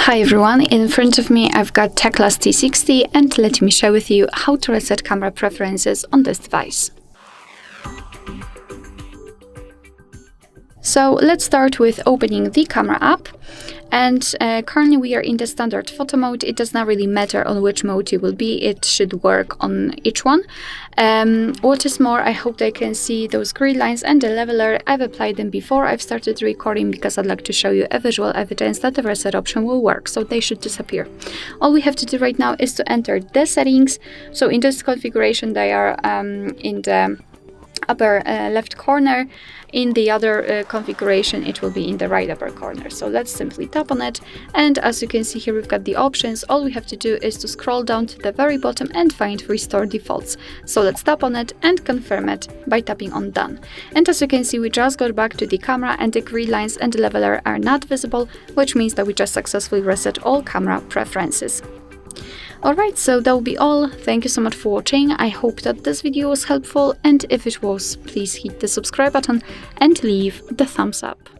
Hi everyone, in front of me I've got TECLAST T60 and let me share with you how to reset camera preferences on this device. So let's start with opening the camera app, and currently we are in the standard photo mode. It does not really matter on which mode you will be, it should work on each one. What is more, I hope they can see those grid lines and the leveler. I've applied them before I've started recording because I'd like to show you a visual evidence that the reset option will work, so they should disappear. All we have to do right now is to enter the settings. So in this configuration they are in the upper left corner. In the other configuration it will be in the right upper corner. So let's simply tap on it, and as you can see here we've got the options. All we have to do is to scroll down to the very bottom and find restore defaults. So let's tap on it and confirm it by tapping on done. And as you can see, we just got back to the camera and the grid lines and the leveler are not visible, which means that we just successfully reset all camera preferences. Alright, so that will be all. Thank you so much for watching. I hope that this video was helpful, and if it was, please hit the subscribe button and leave the thumbs up.